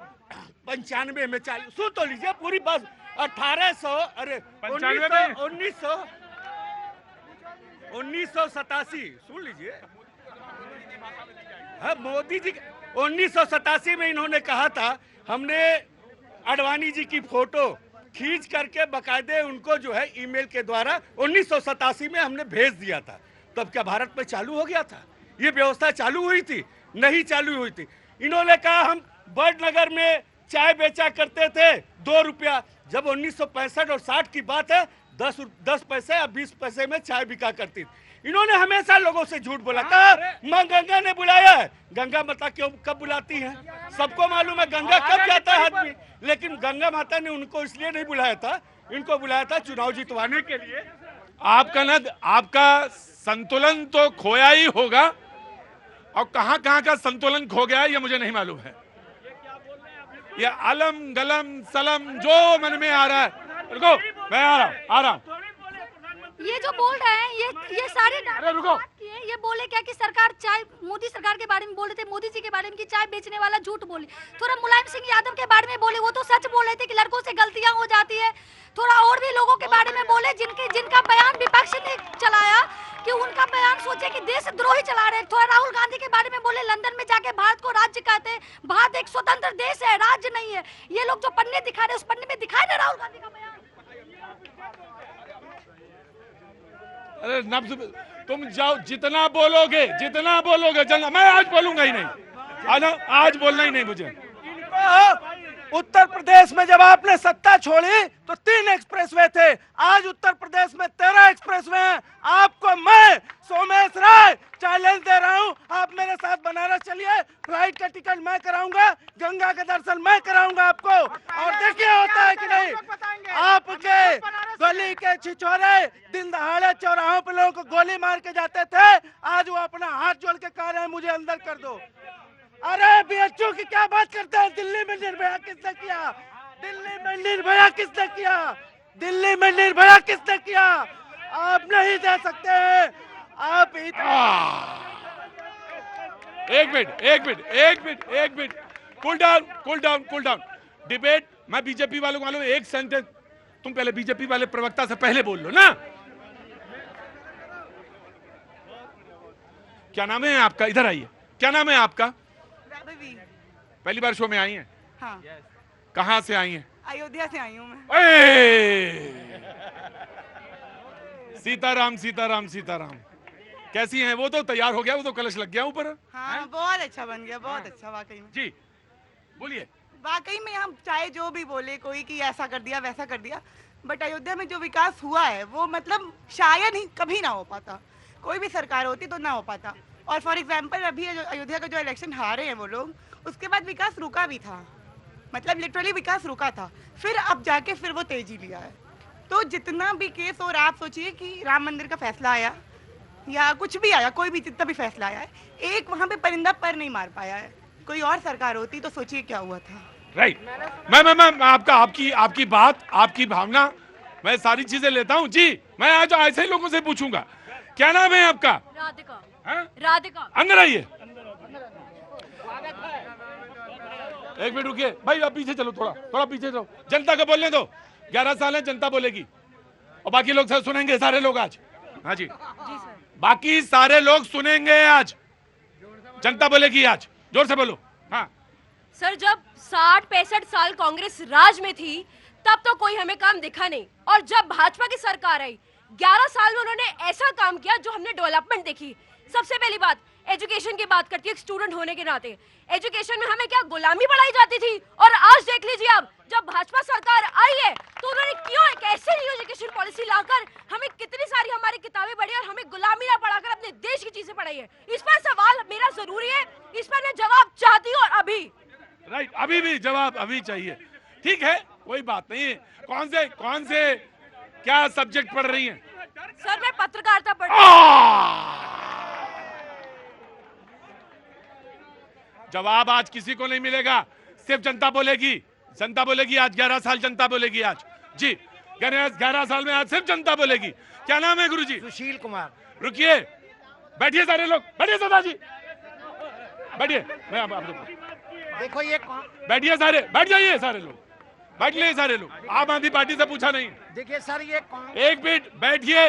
95 में चालू। सुन तो लीजिए पूरी बात। 1800, अरे 1987, सुन लीजिए। हाँ, मोदी जी 1987 में इन्होंने कहा था, हमने अडवाणी जी की फोटो खींच करके बकायदे उनको जो है ईमेल के द्वारा 1987 में हमने भेज दिया था। तब क्या भारत में चालू हो गया था? ये व्यवस्था चालू हुई थी? नहीं चालू हुई थी। इन्होंने कहा हम बड़नगर में चाय बेचा करते थे 2 रुपया, जब 1965 और 60 की बात है, 10 पैसे या 20 पैसे में चाय बिका करती थी। इन्होंने हमेशा लोगों से झूठ बोला। कहा मां गंगा ने बुलाया है। गंगा माता क्यों, कब बुलाती है? सबको मालूम है गंगा कब जाता है आदमी, लेकिन गंगा माता ने उनको इसलिए नहीं बुलाया था, इनको बुलाया था चुनाव जितवाने के लिए। आपका संतुलन तो खोया ही होगा, और कहां का संतुलन खो गया ये मुझे नहीं मालूम है। ये अलम गलम सलम जो मन में आ रहा है। रुको, मैं आ रहा हूं। ये जो बोल रहे हैं, ये सारे अरे रुको, ये बोले क्या कि सरकार चाय, मोदी सरकार के बारे में बोल रहे थे, मोदी जी के बारे में कि चाय बेचने वाला झूठ बोले। थोड़ा मुलायम सिंह यादव के बारे में बोले, वो तो सच बोल रहे थे कि लड़कों से गलतियां हो जाती है। थोड़ा और भी लोगों के बारे में बोले जिनका बयान विपक्ष ने चलाया, कि उनका बयान सोचे कि देशद्रोही चला रहे। थोड़ा राहुल गांधी के बारे में बोले, लंदन में जाके भारत को राज्य कहते हैं, भारत एक स्वतंत्र देश है, राज्य नहीं है। ये लोग जो पन्ने दिखा रहे, उस पन्ने में दिखाए ना राहुल गांधी का बयान। अरे नब्ज, तुम जाओ, जितना बोलोगे चलना। मैं आज बोलूंगा ही नहीं, आज बोलना ही नहीं मुझे। उत्तर प्रदेश में जब आपने सत्ता छोड़ी तो 3 एक्सप्रेसवे थे, आज उत्तर प्रदेश में 13 एक्सप्रेसवे हैं। आपको मैं सोमेश राय चैलेंज दे रहा हूं, आप मेरे साथ बनारस चलिए, फ्लाइट का टिकट मैं कराऊंगा, गंगा का दर्शन मैं कराऊंगा आपको, और देखिए होता है कि नहीं। आपके गली के छिछोरे दिन दहाड़े चौराहों पे लोगों को गोली मार के जाते थे, आज वो अपना हाथ जोड़ के कह रहे हैं मुझे अंदर कर दो। अरे बीएचयू की क्या बात करते हैं? दिल्ली में निर्भया किसने किया? दिल्ली में निर्भया किसने किया? दिल्ली में निर्भया किसने किया? आप नहीं दे सकते। आप एक मिनट, कूल डाउन। डिबेट, मैं बीजेपी वालों को मालूम, एक सेंटेंस तुम पहले बीजेपी वाले प्रवक्ता से पहले बोल लो ना। क्या नाम है आपका? इधर आइए, क्या नाम है आपका? पहली बार शो में आई हैं? हाँ, कहां से आई हैं? अयोध्या से आई हूँ मैं। सीताराम सीताराम सीताराम। कैसी हैं? वो तो तैयार हो गया, वो तो कलश लग गया ऊपर। हाँ, बहुत अच्छा बन गया, बहुत अच्छा वाकई में। जी बोलिए। वाकई में हम चाहे जो भी बोले कोई कि ऐसा कर दिया वैसा कर दिया, बट अयोध्या में जो विकास हुआ है वो मतलब शायद ही कभी ना हो पाता, कोई भी सरकार होती तो ना हो पाता। और फॉर एग्जाम्पल अभी अयोध्या का जो इलेक्शन हारे हैं वो लोग, उसके बाद विकास रुका भी था, मतलब लिटरली विकास रुका था, फिर अब जाके फिर वो तेजी लिया है। तो जितना भी केस, और आप सोचिए कि राम मंदिर का फैसला आया या कुछ भी आया, कोई भी जितना भी फैसला आया है, एक वहाँ पे परिंदा पर नहीं मार पाया है। कोई और सरकार होती तो सोचिए क्या हुआ था। राइट, मैं आपकी बात, आपकी भावना, मैं सारी चीजें लेता हूँ जी। मैं आज ऐसे ही लोगों से पूछूंगा, क्या नाम है आपका? राधिका। हाँ? राधिका। अंदर आइए, एक मिनट रुकिए भाई, आप पीछे चलो, थोड़ा पीछे चलो, जनता को बोलने दो। 11 साल है, जनता बोलेगी और बाकी लोग सुनेंगे, सारे लोग आज। हाँ जी सर। बाकी सारे लोग सुनेंगे आज, जनता बोलेगी आज, जोर से बोलो। हाँ सर, जब 60-65 साल कांग्रेस राज में थी तब तो कोई हमें काम दिखा नहीं, और जब भाजपा की सरकार आई 11 साल में उन्होंने ऐसा काम किया जो हमने डेवलपमेंट देखी। सबसे पहली बात एजुकेशन की बात करती है, एक स्टूडेंट होने के नाते एजुकेशन में हमें क्या गुलामी बढ़ाई जाती थी, और आज देख लीजिए अब जब भाजपा सरकार आई है तो उन्होंने क्यों एक ऐसी एजुकेशन पॉलिसी लाकर हमें कितनी सारी हमारी किताबें बढ़ी और हमें गुलामी ना पढ़ाकर अपने देश की चीजें पढ़ाई है। इस पर सवाल मेरा जरूरी है, इस पर मैं जवाब चाहती हूँ, और अभी राइट, अभी भी जवाब अभी चाहिए। ठीक है, कोई बात नहीं। कौन से क्या सब्जेक्ट पढ़ रही हैं? सर मैं पत्रकारिता पढ़ रही हूँ। जवाब आज किसी को नहीं मिलेगा, सिर्फ जनता बोलेगी। जनता बोलेगी आज, 11 साल जनता बोलेगी आज जी। 11 साल में आज सिर्फ जनता बोलेगी। क्या नाम है गुरुजी? सुशील कुमार। रुकिए, बैठिए सारे लोग, बैठिए सदा जी, बैठिए। मैं आप देखो ये बैठिए सारे, बैठ जाइए सारे लोग, बैठ लिए सारे लोग। आम आदमी पार्टी से पूछा नहीं। देखिए सर, ये एक मिनट बैठिए,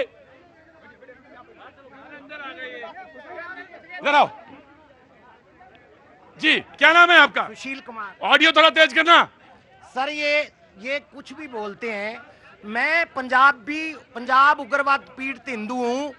इधर आओ जी। क्या नाम है आपका? सुशील कुमार। ऑडियो थोड़ा तेज करना। सर ये कुछ भी बोलते हैं, मैं पंजाब उग्रवाद पीड़ित हिंदू हूँ।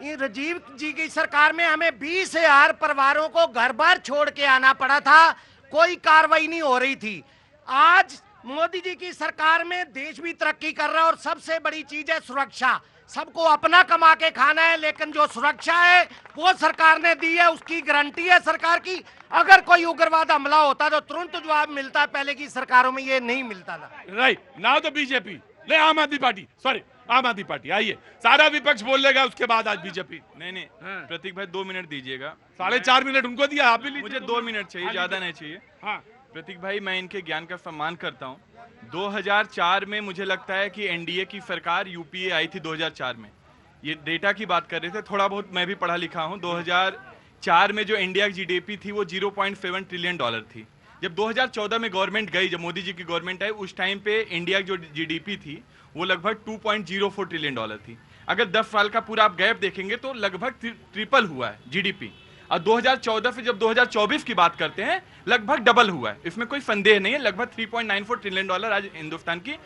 ये राजीव जी की सरकार में हमें 20,000 परिवारों को घर बार छोड़ के आना पड़ा था, कोई कार्रवाई नहीं हो रही थी। आज मोदी जी की सरकार में देश भी तरक्की कर रहा है, और सबसे बड़ी चीज है सुरक्षा। सबको अपना कमा के खाना है, लेकिन जो सुरक्षा है वो सरकार ने दी है, उसकी गारंटी है सरकार की। अगर कोई उग्रवाद हमला होता तो तुरंत जवाब मिलता, पहले की सरकारों में ये नहीं मिलता था। राइट, नाउ तो बीजेपी ले, आम आदमी पार्टी, सॉरी आम आदमी पार्टी। आइए, सारा विपक्ष बोल लेगा, उसके बाद आज बीजेपी। नहीं प्रतीक भाई 2 मिनट दीजिएगा। 4.5 मिनट उनको दिया, आप भी लीजिए। मुझे 2 मिनट चाहिए, ज्यादा नहीं चाहिए। हाँ प्रतीक भाई, मैं इनके ज्ञान का सम्मान करता हूँ। 2004 में मुझे लगता है कि एनडीए की सरकार यूपीए आई थी 2004 में। ये डेटा की बात कर रहे थे, थोड़ा बहुत मैं भी पढ़ा लिखा हूँ। 2004 में जो इंडिया की जीडीपी थी वो $0.7 ट्रिलियन थी। जब 2014 में गवर्नमेंट गई, जब मोदी जी की गवर्नमेंट आई, उस टाइम पे इंडिया की जो जीडीपी थी वो लगभग $2.04 ट्रिलियन थी। अगर 10 साल का पूरा आप गैप देखेंगे तो लगभग ट्रिपल हुआ है जीडीपी। और 2014 से जब 2024 की बात करते हैं, लगभग डबल हुआ है, इसमें कोई संदेह नहीं है। लगभग $3.94 ट्रिलियन आज हिंदुस्तान की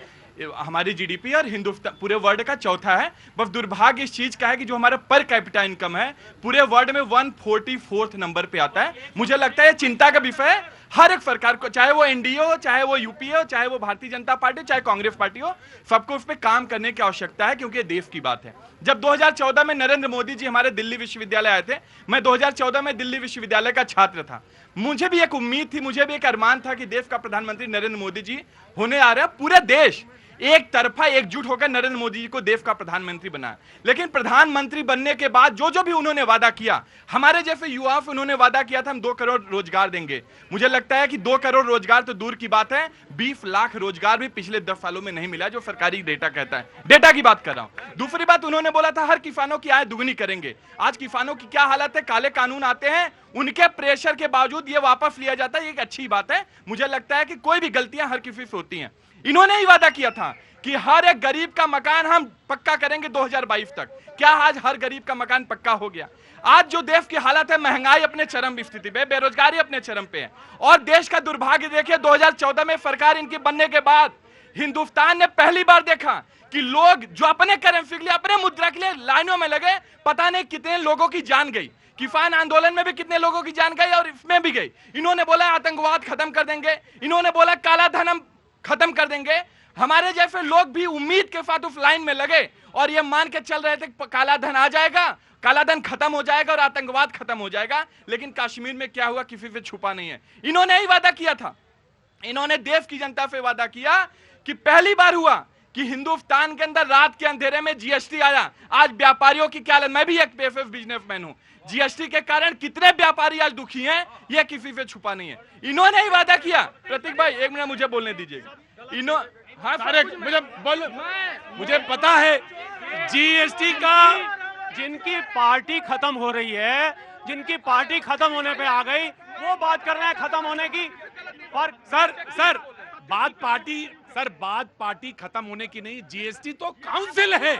हमारी जीडीपी और हिंदुस्तान पूरे वर्ल्ड का चौथा है। बस दुर्भाग्य इस चीज का है कि जो हमारा पर कैपिटा इनकम है पूरे वर्ल्ड में 144 नंबर पे आता है। मुझे लगता है चिंता का विषय है हर एक सरकार को, चाहे वो एनडीए हो, चाहे वो यूपीए हो, चाहे वो भारतीय जनता पार्टी हो, चाहे कांग्रेस पार्टी हो, सबको उस पर काम करने की आवश्यकता है, क्योंकि देश की बात है। जब 2014 में नरेंद्र मोदी जी हमारे दिल्ली विश्वविद्यालय आए थे, मैं 2014 में दिल्ली विश्वविद्यालय का छात्र था। मुझे भी एक उम्मीद थी, मुझे भी एक अरमान था कि देश का प्रधानमंत्री नरेंद्र मोदी जी होने आ रहे हैं। पूरे देश एक तरफा एकजुट होकर नरेंद्र मोदी जी को देश का प्रधानमंत्री बनाया। लेकिन प्रधानमंत्री बनने के बाद जो भी उन्होंने वादा किया, हमारे जैसे युवाओं से उन्होंने वादा किया था हम 2 करोड़ रोजगार देंगे। मुझे लगता है कि 2 करोड़ रोजगार तो दूर की बात है, 20 लाख रोजगार भी पिछले 10 सालों में नहीं मिला, जो सरकारी डेटा कहता है। डेटा की बात कर रहा हूं। दूसरी बात, उन्होंने बोला था हर किसानों की आय दुगनी करेंगे। आज किसानों की क्या हालत है, काले कानून आते हैं, उनके प्रेशर के बावजूद ये वापस लिया जाता है। ये एक अच्छी बात है। मुझे लगता है कि कोई भी गलतियां हर किसी से होती हैं। इन्होंने ही वादा किया था कि हर एक गरीब का मकान हम पक्का करेंगे 2022 तक। क्या आज हर गरीब का मकान पक्का हो गया? आज जो देश की हालत है, महंगाई अपने चरम स्थिति पे, बेरोजगारी अपने चरम पे है, और देश का दुर्भाग्य देखिए 2014 में सरकार इनकी बनने के बाद हिंदुस्तान ने पहली बार देखा कि लोग जो अपने करेंसी के लिए, अपने मुद्रा के लिए लाइनों में लगे, पता नहीं कितने लोगों की जान गई। किसान आंदोलन में भी कितने लोगों की जान गई और इसमें भी गई। इन्होंने बोला आतंकवाद खत्म कर देंगे, इन्होंने बोला काला धन हम खत्म कर देंगे। हमारे जैसे लोग भी उम्मीद के साथ उस लाइन में लगे और ये मान के चल रहे थे काला धन आ जाएगा, काला धन खत्म हो जाएगा और आतंकवाद खत्म हो जाएगा। लेकिन कश्मीर में क्या हुआ किसी से छुपा नहीं है। इन्होंने ही वादा किया था, इन्होंने देश की जनता से वादा किया कि पहली बार हुआ कि हिंदुस्तान के अंदर रात के अंधेरे में जीएसटी आया। आज व्यापारियों की क्या हालत, मैं भी एक पेशेवर बिजनेसमैन हूं, जीएसटी के कारण कितने व्यापारी आज दुखी हैं, यह किसी से छुपा नहीं है। इन्होंने ही वादा किया। प्रतीक भाई एक मिनट मुझे बोलने दीजिएगा। हाँ सर, मुझे पता है जीएसटी का, जिनकी पार्टी खत्म हो रही है, जिनकी पार्टी खत्म होने पे आ गई, वो बात कर रहे हैं खत्म होने की। पर सर बात पार्टी खत्म होने की नहीं, जीएसटी तो काउंसिल है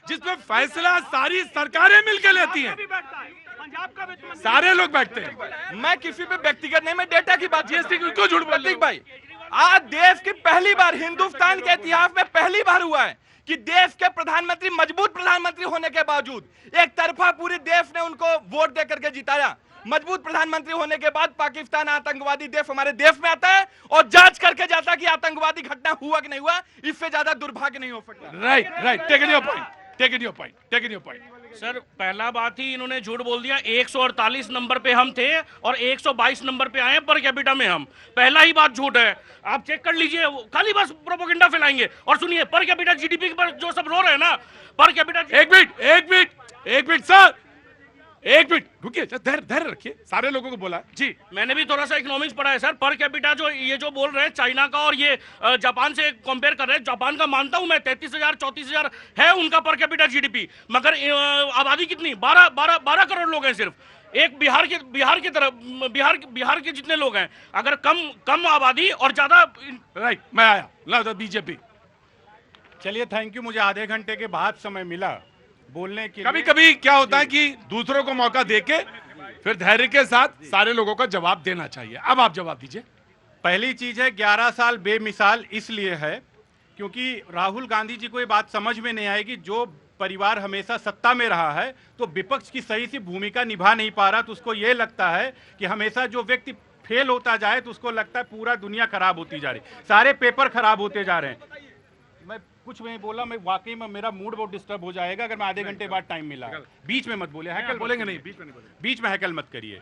जिसमें फैसला सारी सरकारें मिलकर लेती हैं, सारे लोग बैठते हैं। मैं किसी पे व्यक्तिगत नहीं, मैं डेटा की बात, जीएसटी क्यों झूठ बोल रहे हो भाई? आज देश की पहली बार, हिंदुस्तान के इतिहास में पहली बार हुआ है कि देश के प्रधानमंत्री, मजबूत प्रधानमंत्री होने के बावजूद एक तरफा पूरे देश ने उनको वोट दे करके जिताया। मजबूत प्रधानमंत्री होने के बाद पाकिस्तान आतंकवादी देश हमारे देश में आता है और जांच करके जाता कि आतंकवादी घटना हुआ कि नहीं हुआ। इससे ज्यादा दुर्भाग्य नहीं हो सकता। Right, take your point. Sir पहला बात ही इन्होंने झूठ बोल दिया। 148 नंबर पे हम थे और 122 नंबर पे आए पर कैपिटा में हम। पहला ही बात झूठ है, आप चेक कर लीजिए। खाली बस प्रोपेगेंडा फैलाएंगे। और सुनिए, पर कैपिटा जीडीपी पर जो सब रो रहे हैं ना, पर कैपिटा। एक मिनट सर, एक मिनट रुकिए, धैर्य रखिए। सारे लोगों को बोला जी, मैंने भी थोड़ा सा इकोनॉमिक्स पढ़ा है सर। पर कैपिटा जो ये जो बोल रहे हैं चाइना का और ये जापान से कंपेयर कर रहे हैं, जापान का मानता हूं मैं 33,000 34,000 है उनका पर कैपिटा जीडीपी, मगर आबादी कितनी 12 करोड़ लोग हैं सिर्फ। एक बिहार के जितने लोग हैं। अगर कम आबादी और ज्यादा। राइट, मैं आया बीजेपी। चलिए थैंक यू, मुझे आधे घंटे के बाद समय मिला बोलने के कभी कभी क्या होता है कि दूसरों को मौका देके फिर धैर्य के साथ सारे लोगों का जवाब देना चाहिए। अब आप जवाब दीजिए। पहली चीज है 11 साल बेमिसाल इसलिए है क्योंकि राहुल गांधी जी को ये बात समझ में नहीं आएगी, जो परिवार हमेशा सत्ता में रहा है तो विपक्ष की सही सी भूमिका निभा नहीं पा रहा, तो उसको ये लगता है कि हमेशा जो व्यक्ति फेल होता जाए तो उसको लगता है पूरा दुनिया खराब होती जा रही, सारे पेपर खराब होते जा रहे हैं। मैं कुछ नहीं बोला, मैं वाकई में मेरा मूड बहुत डिस्टर्ब हो जाएगा अगर मैं आधे घंटे बाद टाइम मिला। बीच में मत बोले, हैकल बोलेंगे नहीं, बीच में हैकल मत करिए।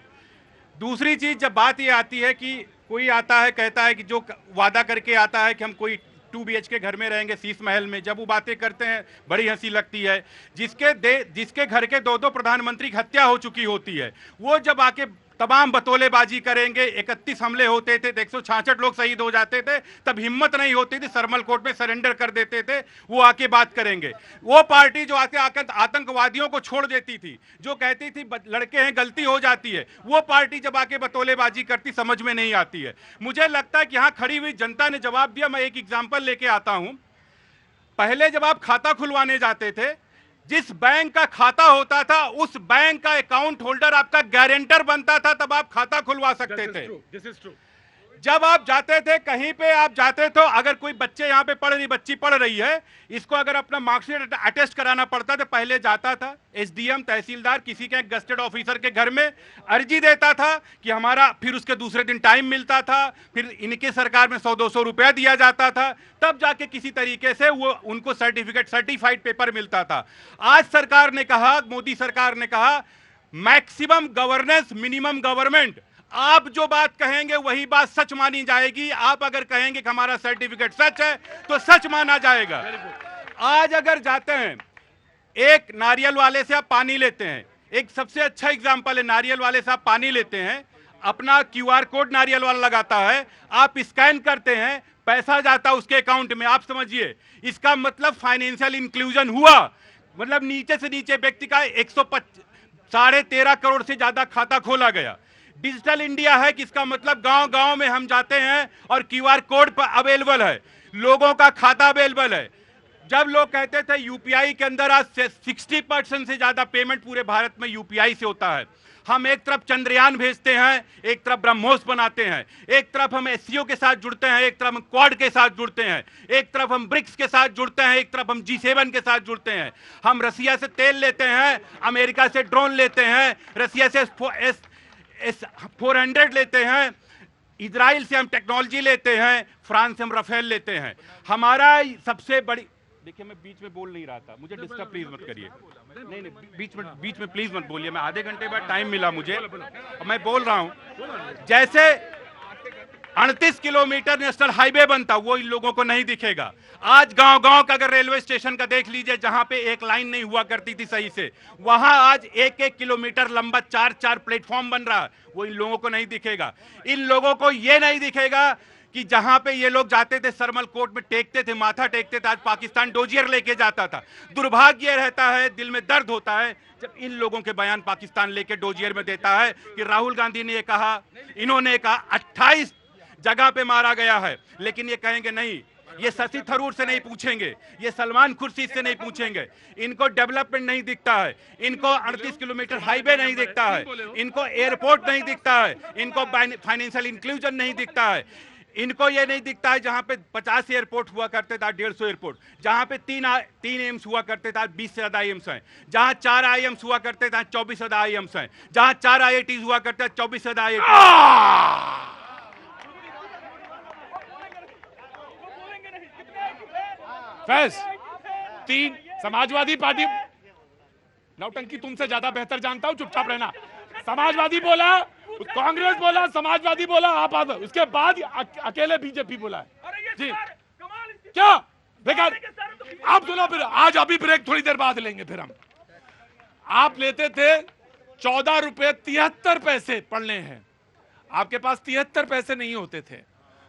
दूसरी चीज, जब बात ये आती है कि कोई आता है कहता है कि जो वादा करके आता है कि हम कोई 2 BHK घर में रहेंगे शीश महल में, जब वो बातें करते हैं बड़ी हंसी लगती है। जिसके घर के 2 प्रधानमंत्री की हत्या हो चुकी होती है, वो जब आके तमाम बतौलेबाजी करेंगे, 31 हमले होते थे तो 166 लोग शहीद हो जाते थे, तब हिम्मत नहीं होती थी, सरमल कोर्ट में सरेंडर कर देते थे, वो आके बात करेंगे। वो पार्टी जो आके आतंकवादियों को छोड़ देती थी, जो कहती थी लड़के हैं गलती हो जाती है, वो पार्टी जब आके बतौलेबाजी करती समझ में नहीं आती है। मुझे लगता है कि यहाँ खड़ी हुई जनता ने जवाब दिया। मैं एक एग्जाम्पल लेके आता हूं। पहले जब आप खाता खुलवाने जाते थे, जिस बैंक का खाता होता था उस बैंक का अकाउंट होल्डर आपका गारंटर बनता था, तब आप खाता खुलवा सकते थे। This is true. जब आप जाते थे कहीं पे, आप जाते तो अगर कोई बच्चे यहाँ पे बच्ची पढ़ रही है, इसको अगर अपना मार्कशीट अटेस्ट कराना पड़ता तो पहले जाता था SDM तहसीलदार किसी के गजेटेड ऑफिसर के घर में, अर्जी देता था कि हमारा, फिर उसके दूसरे दिन टाइम मिलता था, फिर इनके सरकार में 100-200 रुपया दिया जाता था, तब जाके किसी तरीके से वो उनको सर्टिफाइड पेपर मिलता था। आज सरकार ने कहा, मोदी सरकार ने कहा, मैक्सिमम गवर्नेंस मिनिमम गवर्नमेंट। आप जो बात कहेंगे वही बात सच मानी जाएगी। आप अगर कहेंगे कि हमारा सर्टिफिकेट सच है तो सच माना जाएगा। आज अगर जाते हैं, एक नारियल वाले से आप पानी लेते हैं, एक सबसे अच्छा एग्जांपल है, नारियल वाले से आप पानी लेते हैं, अपना QR कोड नारियल वाला लगाता है, आप स्कैन करते हैं, पैसा जाता है उसके अकाउंट में। आप समझिए इसका मतलब फाइनेंशियल इंक्लूजन हुआ, मतलब नीचे से नीचे व्यक्ति का 113.5 करोड़ से ज्यादा खाता खोला गया। डिजिटल इंडिया है कि इसका मतलब गांव गांव में हम जाते हैं और QR कोड पर अवेलेबल है, लोगों का खाता अवेलेबल है। जब लोग कहते थे यूपीआई के अंदर आज 60% से ज्यादा पेमेंट पूरे भारत में यूपीआई से होता है। हम एक तरफ चंद्रयान भेजते हैं, एक तरफ ब्रह्मोस बनाते हैं, एक तरफ हम एससीओ के साथ जुड़ते हैं, एक तरफ हम क्वाड के साथ जुड़ते हैं, एक तरफ हम ब्रिक्स के साथ जुड़ते हैं, एक तरफ हम G7 के साथ जुड़ते हैं। हम रसिया से तेल लेते हैं, अमेरिका से ड्रोन लेते हैं, रसिया से S-400 लेते हैं, इजराइल से हम टेक्नोलॉजी लेते हैं, फ्रांस से हम राफेल लेते हैं। हमारा सबसे बड़ी, देखिए मैं बीच में बोल नहीं रहा था, मुझे डिस्टर्ब प्लीज मत करिए। नहीं बीच में प्लीज मत बोलिए, मैं आधे घंटे बाद टाइम मिला मुझे, मैं बोल रहा हूं। जैसे 38 किलोमीटर नेशनल हाईवे बनता, वो इन लोगों को नहीं दिखेगा। आज गांव-गांव का अगर रेलवे स्टेशन का देख लीजिए, जहां पे एक लाइन नहीं हुआ करती थी सही से, वहां आज 1-1 किलोमीटर लंबा 4-4 प्लेटफॉर्म बन रहा है, वो इन लोगों को नहीं दिखेगा। इन लोगों को ये नहीं दिखेगा कि जहां पे ये लोग जाते थे सरमल कोर्ट में टेकते थे, माथा टेकते थे, आज पाकिस्तान डोजियर लेके जाता था। दुर्भाग्य रहता है, दिल में दर्द होता है जब इन लोगों के बयान पाकिस्तान लेके डोजियर में देता है कि राहुल गांधी ने ये कहा, इन्होंने कहा 28 जगह पे मारा गया है, लेकिन ये कहेंगे नहीं, ये शशि थरूर से नहीं पूछेंगे, ये सलमान खुर्शीद से नहीं पूछेंगे। इनको डेवलपमेंट नहीं दिखता है, इनको 38 किलोमीटर हाईवे नहीं दिखता है, इनको एयरपोर्ट नहीं दिखता है, इनको फाइनेंशियल इंक्लूजन नहीं दिखता है, इनको ये नहीं दिखता है जहां पे 50 एयरपोर्ट हुआ करते थे 150 एयरपोर्ट, जहां पे 3 एम्स हुआ करते थे 20 से ज्यादा एम्स हैं, जहां 4 IIMs हुआ करते थे 24 से ज्यादा IIMs हैं, जहां 4 IITs हुआ करते थे 24 से ज्यादा IITs। फैज 3 समाजवादी पार्टी, नौटंकी तुमसे ज्यादा बेहतर जानता हूं, चुपचाप रहना। समाजवादी बोला, कांग्रेस बोला, समाजवादी बोला, आप उसके बाद अकेले बीजेपी बोला है जी। क्या बेकार, आप सुनो फिर, आज अभी ब्रेक थोड़ी देर बाद लेंगे फिर हम। आप लेते थे 14 रुपए 73 पैसे पढ़ने हैं, आपके पास 73 पैसे नहीं होते थे,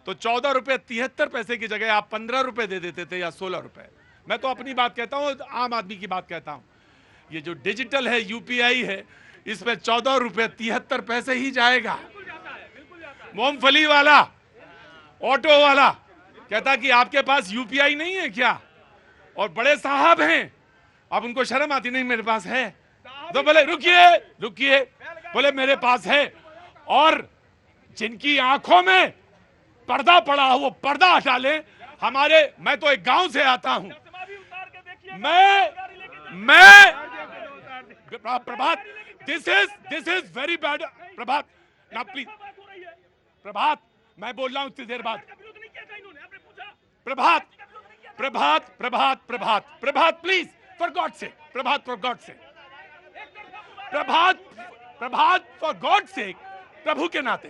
तो 14 रुपए 73 पैसे की जगह आप 15 रुपए दे देते थे या 16 रुपए। मैं तो अपनी बात कहता हूं, आम आदमी की बात कहता हूं। ये जो डिजिटल है, यूपीआई है, इसमें 14 रुपए 73 पैसे ही जाएगा। मूंगफली वाला, ऑटो वाला कहता कि आपके पास यूपीआई नहीं है क्या? और बड़े साहब हैं, अब उनको शर्म आती नहीं, मेरे पास है, तो बोले रुकिए, बोले मेरे पास है। और जिनकी आंखों में पर्दा पड़ा हो वो पर्दा हटा ले। हमारे, मैं तो एक गांव से आता हूं, मैं प्रभात, दिस इज वेरी बैड। प्रभात ना प्लीज, प्रभात मैं बोल रहा हूं इतनी देर बाद। प्रभात प्लीज, फॉर गॉड से, प्रभात फॉर गॉड से, प्रभात फॉर गॉड से, प्रभु के नाते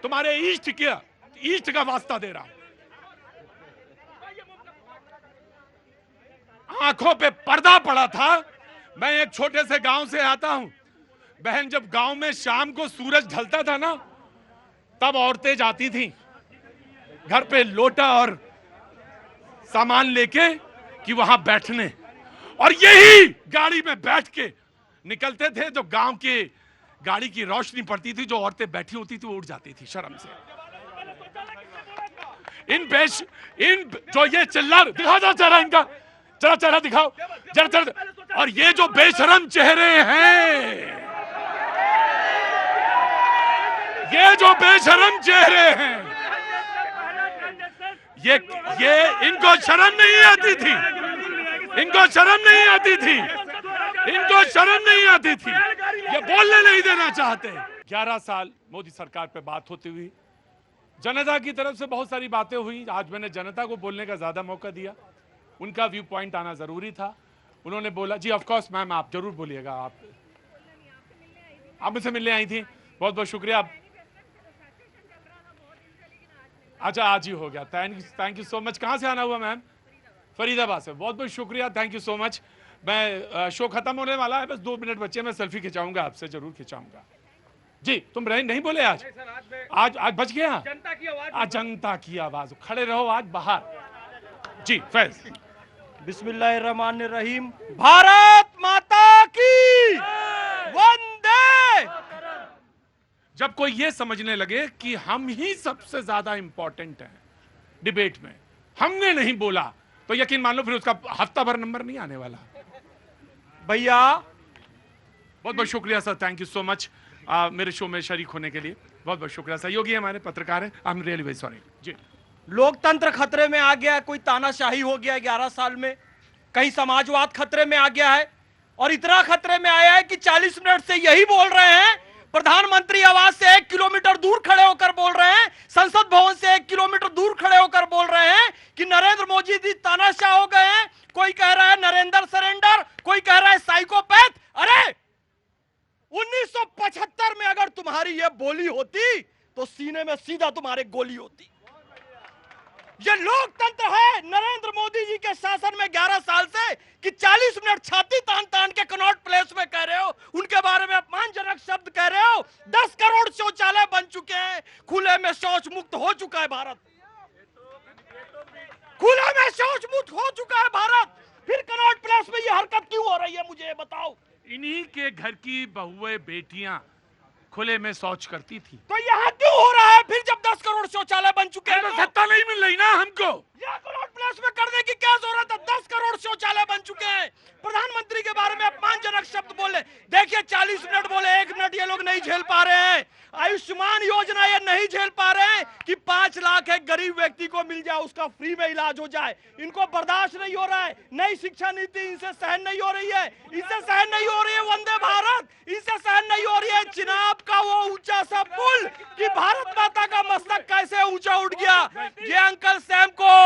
तुम्हारे ईस्ट का वास्ता दे रहा हूं। आंखों पे पर्दा पड़ा था। मैं एक छोटे से गांव से आता हूं बहन, जब गांव में शाम को सूरज ढलता था ना, तब औरतें जाती थीं घर पे लोटा और सामान लेके कि वहां बैठने, और यही गाड़ी में बैठ के निकलते थे। जो गांव के गाड़ी की रोशनी पड़ती थी, जो औरतें बैठी होती थी वो उठ जाती थी शर्म से। इन जो ये चिल्ला, दिखा जरा इनका, जरा चेहरा दिखाओ जरा। और ये जो बेशरम चेहरे हैं, ये जो बेशरम चेहरे हैं, ये इनको शर्म नहीं आती थी, इनको शर्म नहीं आती थी, इनको शर्म नहीं आती थी, ये बोलने नहीं देना चाहते। 11 साल मोदी सरकार पे बात होती हुई, जनता की तरफ से बहुत सारी बातें हुई। आज मैंने जनता को बोलने का ज्यादा मौका दिया, उनका व्यू पॉइंट आना जरूरी था। उन्होंने बोला, जी ऑफ कोर्स मैम, आप जरूर बोलिएगा। आप मुझसे मिलने आई थी, बहुत बहुत शुक्रिया। अच्छा, आज ही हो गया, थैंक यू सो मच। कहाँ से आना हुआ मैम? फरीदाबाद से, बहुत बहुत शुक्रिया, थैंक यू सो मच। मैं शो खत्म होने वाला है, बस 2 मिनट बचे, मैं सेल्फी खिंचाऊंगा आपसे, जरूर खिंचाऊंगा। जी, तुम नहीं बोले आज बच गया। जनता की आवाज, खड़े रहो आज बाहर। जी फैज। बिस्मिल्लाहिर्रहमानिर्रहीम। भारत माता की वंदे। जब कोई ये समझने लगे कि हम ही सबसे ज्यादा इंपॉर्टेंट हैं डिबेट में, हमने नहीं बोला, तो यकीन मान लो फिर उसका हफ्ता भर नंबर नहीं आने वाला। भैया बहुत बहुत शुक्रिया sir, thank you so much मेरे शो में शरीक होने के लिए। बहुत बहुत शुक्रिया। सहयोगी हमारे पत्रकार हैं, I am really very sorry ji. लोकतंत्र खतरे में आ गया है, कोई तानाशाही हो गया है 11 साल में, कहीं समाजवाद खतरे में आ गया है, और इतना खतरे में आया है कि 40 मिनट से यही बोल रहे हैं, प्रधानमंत्री आवास से 1 किलोमीटर दूर खड़े होकर बोल रहे हैं, संसद भवन से 1 किलोमीटर दूर खड़े होकर बोल रहे हैं कि नरेंद्र मोदी जी तानाशाह हो गए हैं। कोई कह रहा है नरेंद्र सरेंडर, कोई कह रहा है साइकोपैथ। अरे 1975 में अगर तुम्हारी यह बोली होती तो सीने में सीधा तुम्हारे गोली होती। ये लोकतंत्र है नरेंद्र मोदी जी के शासन में 11 साल से कि 40 मिनट छाती तान तान के कनॉट प्लेस में कह रहे हो, उनके बारे में अपमानजनक शब्द कह रहे हो। 10 करोड़ शौचालय बन चुके हैं, खुले में शौच मुक्त हो चुका है भारत, खुले में शौच मुक्त हो चुका है भारत। फिर कनॉट प्लेस में ये हरकत क्यों हो रही है, मुझे ये बताओ। इन्हीं के घर की बहुएं बेटियां खुले में शौच करती थी, तो यहाँ क्यों हो रहा है फिर जब 10 करोड़ शौचालय बन चुके हैं? तो सत्ता नहीं मिल रही ना हमको। यह कनॉट प्लेस में करने की क्या जरूरत है? 10 करोड़ शौचालय बन चुके हैं, प्रधानमंत्री के बारे में अपमानजनक शब्द बोले। देखिए 40 मिनट बोले, 1 मिनट ये लोग नहीं झेल पा रहे हैं। आयुष्मान योजना ये नहीं झेल पा रहे हैं कि 5 लाख एक गरीब व्यक्ति को मिल जाए, उसका फ्री में इलाज हो जाए। इनको बर्दाश्त नहीं हो रहा है। नई शिक्षा नीति इनसे सहन नहीं हो रही है, इनसे सहन नहीं हो रही है वंदे भारत, इनसे सहन नहीं हो रही है चिनाब का वो ऊंचा सा पुल कि भारत माता का मस्तक कैसे ऊंचा उठ गया। ये अंकल सैम को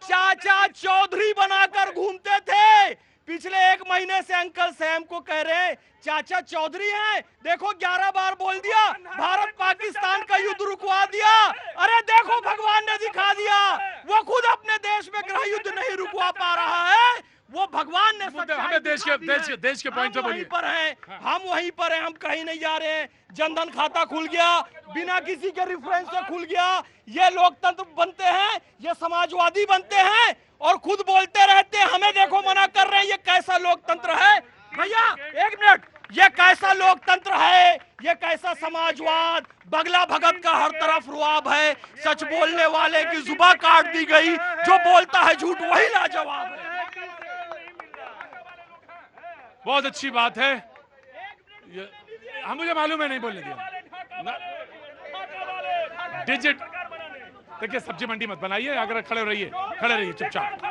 चाचा चौधरी बनाकर घूमते थे, पिछले 1 महीने से अंकल सैम को कह रहे चाचा चौधरी हैं। देखो 11 बार बोल दिया, भारत पाकिस्तान का युद्ध रुकवा दिया। अरे देखो भगवान ने दिखा दिया, वो खुद अपने देश में गृह युद्ध नहीं रुकवा पा रहा है, वो भगवान ने हमें देश के पॉइंट पे बोलिए। पर हैं, हम वहीं पर हैं, हम कहीं नहीं जा रहे हैं। जनधन खाता खुल गया, बिना किसी के रेफरेंस से खुल गया। ये लोकतंत्र बनते हैं, ये समाजवादी बनते हैं और खुद बोलते रहते हैं हमें देखो मना कर रहे हैं। ये कैसा लोकतंत्र है भैया? 1 मिनट, ये कैसा लोकतंत्र है? ये कैसा समाजवाद? बगला भगत का हर तरफ रुआब है, सच बोलने वाले की जुबान काट दी गई, जो बोलता है झूठ वही लाजवाब है। बहुत अच्छी बात है, हम मुझे मालूम है नहीं बोलने दिया। डिजिट देखिए, सब्जी मंडी मत बनाइए, अगर खड़े रहिए चुपचाप।